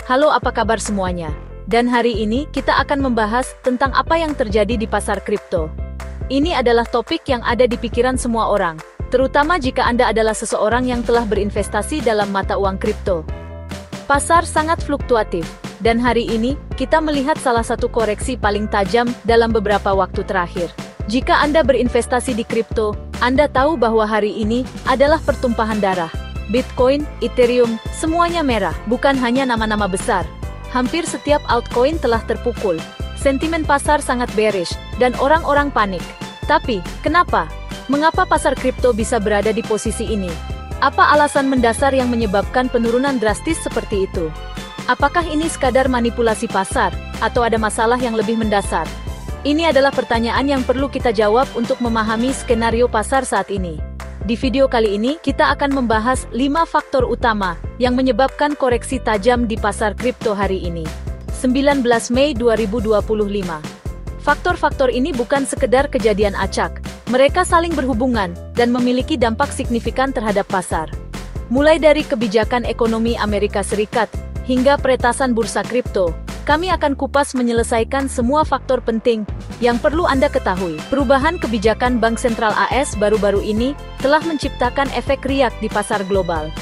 Halo, apa kabar semuanya? Dan hari ini kita akan membahas tentang apa yang terjadi di pasar kripto. Ini adalah topik yang ada di pikiran semua orang, terutama jika Anda adalah seseorang yang telah berinvestasi dalam mata uang kripto. Pasar sangat fluktuatif, dan hari ini kita melihat salah satu koreksi paling tajam dalam beberapa waktu terakhir. Jika Anda berinvestasi di kripto, Anda tahu bahwa hari ini adalah pertumpahan darah. Bitcoin, Ethereum, semuanya merah, bukan hanya nama-nama besar. Hampir setiap altcoin telah terpukul. Sentimen pasar sangat bearish, dan orang-orang panik. Tapi, kenapa? Mengapa pasar kripto bisa berada di posisi ini? Apa alasan mendasar yang menyebabkan penurunan drastis seperti itu? Apakah ini sekadar manipulasi pasar, atau ada masalah yang lebih mendasar? Ini adalah pertanyaan yang perlu kita jawab untuk memahami skenario pasar saat ini. Di video kali ini, kita akan membahas 5 faktor utama yang menyebabkan koreksi tajam di pasar kripto hari ini. 19 Mei 2025. Faktor-faktor ini bukan sekedar kejadian acak. Mereka saling berhubungan dan memiliki dampak signifikan terhadap pasar. Mulai dari kebijakan ekonomi Amerika Serikat hingga peretasan bursa kripto, kami akan kupas menyelesaikan semua faktor penting yang perlu Anda ketahui. Perubahan kebijakan Bank Sentral AS baru-baru ini telah menciptakan efek riak di pasar global.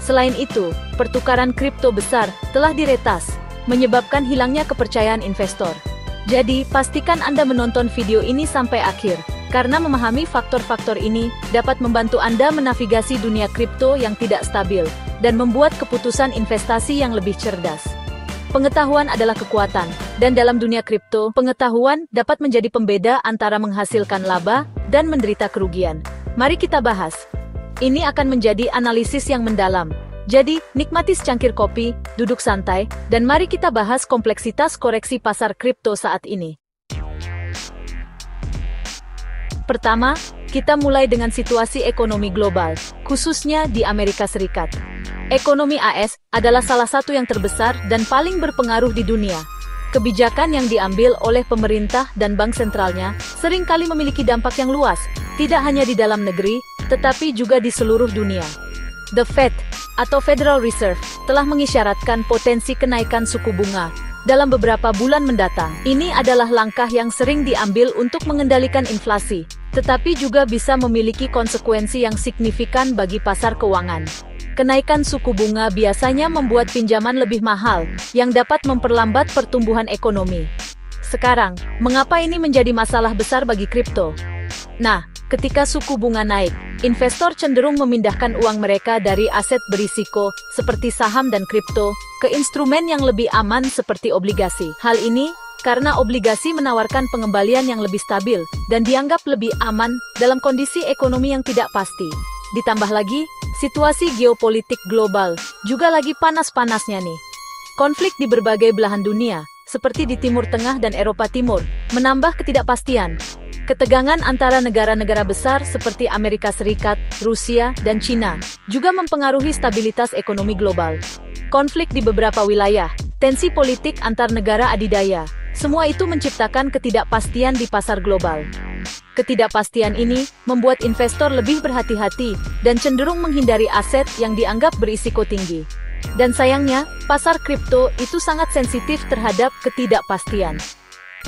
Selain itu, pertukaran kripto besar telah diretas, menyebabkan hilangnya kepercayaan investor. Jadi, pastikan Anda menonton video ini sampai akhir, karena memahami faktor-faktor ini dapat membantu Anda menavigasi dunia kripto yang tidak stabil, dan membuat keputusan investasi yang lebih cerdas. Pengetahuan adalah kekuatan, dan dalam dunia kripto, pengetahuan dapat menjadi pembeda antara menghasilkan laba dan menderita kerugian. Mari kita bahas. Ini akan menjadi analisis yang mendalam. Jadi, nikmati secangkir kopi, duduk santai, dan mari kita bahas kompleksitas koreksi pasar kripto saat ini. Pertama, kita mulai dengan situasi ekonomi global, khususnya di Amerika Serikat. Ekonomi AS adalah salah satu yang terbesar dan paling berpengaruh di dunia. Kebijakan yang diambil oleh pemerintah dan bank sentralnya seringkali memiliki dampak yang luas, tidak hanya di dalam negeri, tetapi juga di seluruh dunia. The Fed, atau Federal Reserve, telah mengisyaratkan potensi kenaikan suku bunga dalam beberapa bulan mendatang. Ini adalah langkah yang sering diambil untuk mengendalikan inflasi, tetapi juga bisa memiliki konsekuensi yang signifikan bagi pasar keuangan. Kenaikan suku bunga biasanya membuat pinjaman lebih mahal, yang dapat memperlambat pertumbuhan ekonomi. Sekarang, mengapa ini menjadi masalah besar bagi kripto? Nah, ketika suku bunga naik, investor cenderung memindahkan uang mereka dari aset berisiko, seperti saham dan kripto, ke instrumen yang lebih aman seperti obligasi. Hal ini karena obligasi menawarkan pengembalian yang lebih stabil, dan dianggap lebih aman dalam kondisi ekonomi yang tidak pasti. Ditambah lagi, situasi geopolitik global juga lagi panas-panasnya nih. Konflik di berbagai belahan dunia, seperti di Timur Tengah dan Eropa Timur, menambah ketidakpastian. Ketegangan antara negara-negara besar seperti Amerika Serikat, Rusia, dan China juga mempengaruhi stabilitas ekonomi global. Konflik di beberapa wilayah, tensi politik antar negara adidaya, semua itu menciptakan ketidakpastian di pasar global. Ketidakpastian ini membuat investor lebih berhati-hati dan cenderung menghindari aset yang dianggap berisiko tinggi. Dan sayangnya, pasar kripto itu sangat sensitif terhadap ketidakpastian.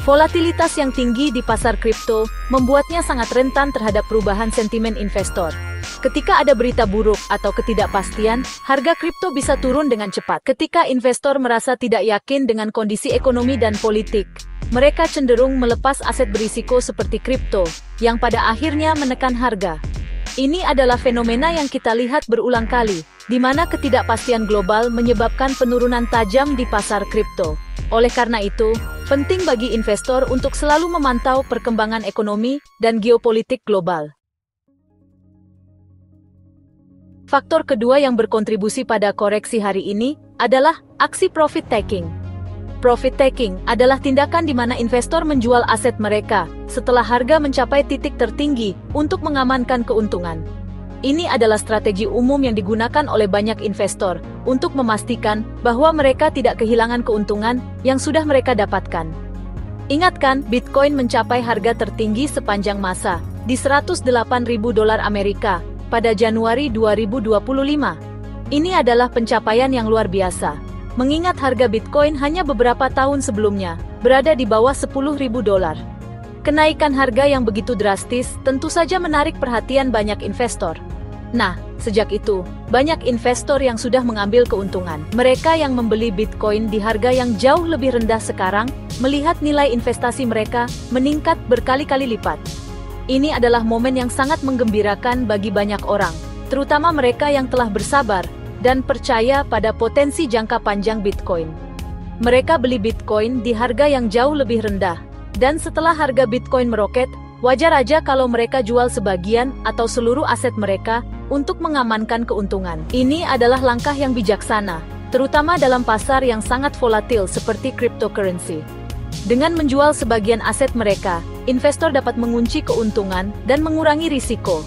Volatilitas yang tinggi di pasar kripto membuatnya sangat rentan terhadap perubahan sentimen investor. Ketika ada berita buruk atau ketidakpastian, harga kripto bisa turun dengan cepat. Ketika investor merasa tidak yakin dengan kondisi ekonomi dan politik, mereka cenderung melepas aset berisiko seperti kripto, yang pada akhirnya menekan harga. Ini adalah fenomena yang kita lihat berulang kali, di mana ketidakpastian global menyebabkan penurunan tajam di pasar kripto. Oleh karena itu, penting bagi investor untuk selalu memantau perkembangan ekonomi dan geopolitik global. Faktor kedua yang berkontribusi pada koreksi hari ini adalah aksi profit taking. Profit taking adalah tindakan di mana investor menjual aset mereka setelah harga mencapai titik tertinggi untuk mengamankan keuntungan. Ini adalah strategi umum yang digunakan oleh banyak investor untuk memastikan bahwa mereka tidak kehilangan keuntungan yang sudah mereka dapatkan. Ingatkan, Bitcoin mencapai harga tertinggi sepanjang masa di $108.000 Amerika pada Januari 2025. Ini adalah pencapaian yang luar biasa. mengingat harga Bitcoin hanya beberapa tahun sebelumnya berada di bawah $10.000. Kenaikan harga yang begitu drastis tentu saja menarik perhatian banyak investor. Nah, sejak itu, banyak investor yang sudah mengambil keuntungan. Mereka yang membeli Bitcoin di harga yang jauh lebih rendah sekarang, melihat nilai investasi mereka meningkat berkali-kali lipat. Ini adalah momen yang sangat menggembirakan bagi banyak orang, terutama mereka yang telah bersabar dan percaya pada potensi jangka panjang Bitcoin. Mereka beli Bitcoin di harga yang jauh lebih rendah, dan setelah harga Bitcoin meroket, wajar aja kalau mereka jual sebagian atau seluruh aset mereka untuk mengamankan keuntungan. Ini adalah langkah yang bijaksana, terutama dalam pasar yang sangat volatil seperti cryptocurrency. Dengan menjual sebagian aset mereka, investor dapat mengunci keuntungan dan mengurangi risiko.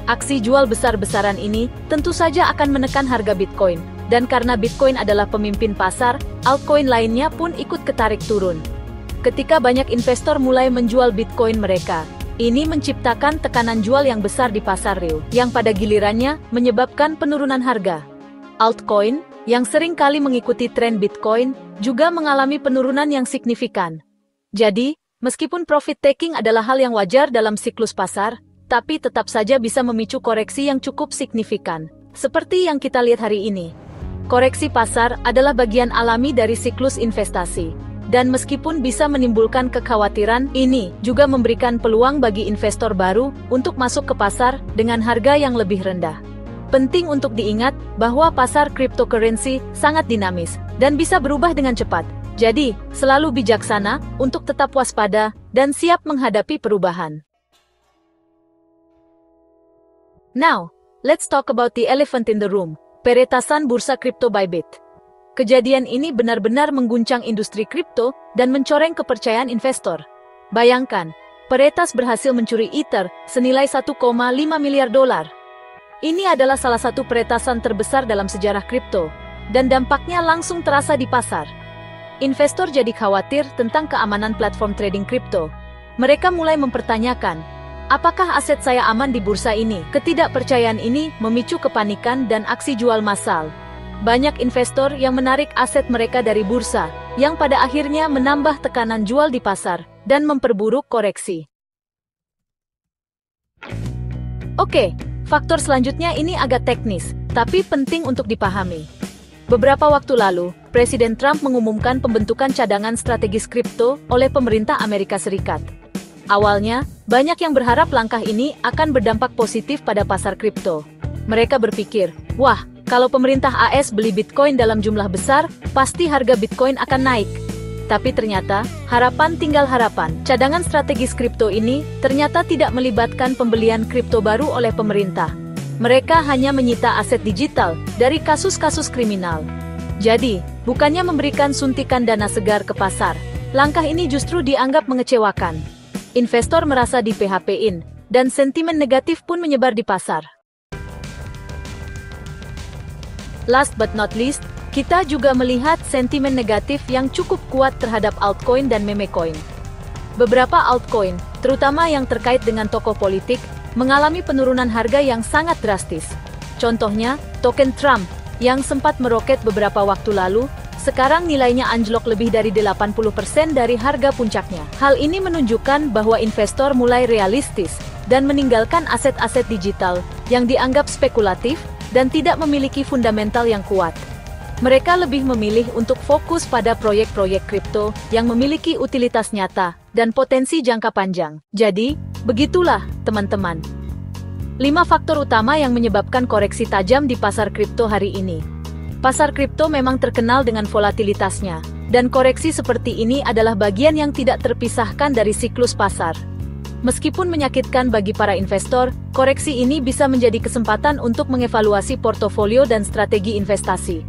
Aksi jual besar-besaran ini tentu saja akan menekan harga Bitcoin, dan karena Bitcoin adalah pemimpin pasar, altcoin lainnya pun ikut ketarik turun. Ketika banyak investor mulai menjual Bitcoin mereka, ini menciptakan tekanan jual yang besar di pasar real, yang pada gilirannya menyebabkan penurunan harga. Altcoin, yang sering kali mengikuti tren Bitcoin, juga mengalami penurunan yang signifikan. Jadi, meskipun profit taking adalah hal yang wajar dalam siklus pasar, tapi tetap saja bisa memicu koreksi yang cukup signifikan, seperti yang kita lihat hari ini. Koreksi pasar adalah bagian alami dari siklus investasi. Dan meskipun bisa menimbulkan kekhawatiran, ini juga memberikan peluang bagi investor baru untuk masuk ke pasar dengan harga yang lebih rendah. Penting untuk diingat bahwa pasar cryptocurrency sangat dinamis dan bisa berubah dengan cepat. Jadi, selalu bijaksana untuk tetap waspada dan siap menghadapi perubahan. Now, let's talk about the elephant in the room, peretasan bursa kripto Bybit. Kejadian ini benar-benar mengguncang industri kripto dan mencoreng kepercayaan investor. Bayangkan, peretas berhasil mencuri Ether senilai $1,5 miliar. Ini adalah salah satu peretasan terbesar dalam sejarah kripto, dan dampaknya langsung terasa di pasar. Investor jadi khawatir tentang keamanan platform trading kripto. Mereka mulai mempertanyakan, apakah aset saya aman di bursa ini? Ketidakpercayaan ini memicu kepanikan dan aksi jual massal. Banyak investor yang menarik aset mereka dari bursa, yang pada akhirnya menambah tekanan jual di pasar, dan memperburuk koreksi. Oke, faktor selanjutnya ini agak teknis, tapi penting untuk dipahami. Beberapa waktu lalu, Presiden Trump mengumumkan pembentukan cadangan strategis kripto oleh pemerintah Amerika Serikat. Awalnya, banyak yang berharap langkah ini akan berdampak positif pada pasar kripto. Mereka berpikir, wah, kalau pemerintah AS beli Bitcoin dalam jumlah besar, pasti harga Bitcoin akan naik. Tapi ternyata, harapan tinggal harapan. Cadangan strategis kripto ini ternyata tidak melibatkan pembelian kripto baru oleh pemerintah. Mereka hanya menyita aset digital dari kasus-kasus kriminal. Jadi, bukannya memberikan suntikan dana segar ke pasar, langkah ini justru dianggap mengecewakan. Investor merasa di PHP-in, dan sentimen negatif pun menyebar di pasar. Last but not least, kita juga melihat sentimen negatif yang cukup kuat terhadap altcoin dan meme coin. Beberapa altcoin, terutama yang terkait dengan tokoh politik, mengalami penurunan harga yang sangat drastis. Contohnya, token Trump, yang sempat meroket beberapa waktu lalu, sekarang nilainya anjlok lebih dari 80% dari harga puncaknya. Hal ini menunjukkan bahwa investor mulai realistis dan meninggalkan aset-aset digital yang dianggap spekulatif dan tidak memiliki fundamental yang kuat. Mereka lebih memilih untuk fokus pada proyek-proyek kripto yang memiliki utilitas nyata dan potensi jangka panjang. Jadi, begitulah, teman-teman. 5 faktor utama yang menyebabkan koreksi tajam di pasar kripto hari ini. Pasar kripto memang terkenal dengan volatilitasnya, dan koreksi seperti ini adalah bagian yang tidak terpisahkan dari siklus pasar. Meskipun menyakitkan bagi para investor, koreksi ini bisa menjadi kesempatan untuk mengevaluasi portofolio dan strategi investasi.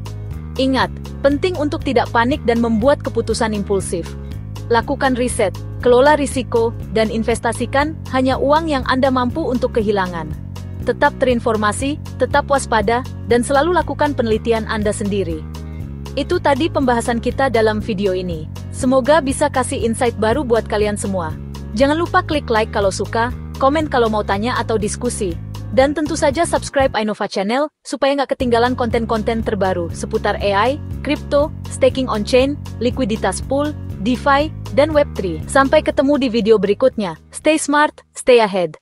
Ingat, penting untuk tidak panik dan membuat keputusan impulsif. Lakukan riset, kelola risiko, dan investasikan hanya uang yang Anda mampu untuk kehilangan. Tetap terinformasi, tetap waspada, dan selalu lakukan penelitian Anda sendiri. Itu tadi pembahasan kita dalam video ini. Semoga bisa kasih insight baru buat kalian semua. Jangan lupa klik like kalau suka, komen kalau mau tanya atau diskusi. Dan tentu saja subscribe Ainova Channel, supaya nggak ketinggalan konten-konten terbaru seputar AI, crypto, staking on-chain, likuiditas pool, DeFi, dan Web3. Sampai ketemu di video berikutnya. Stay smart, stay ahead.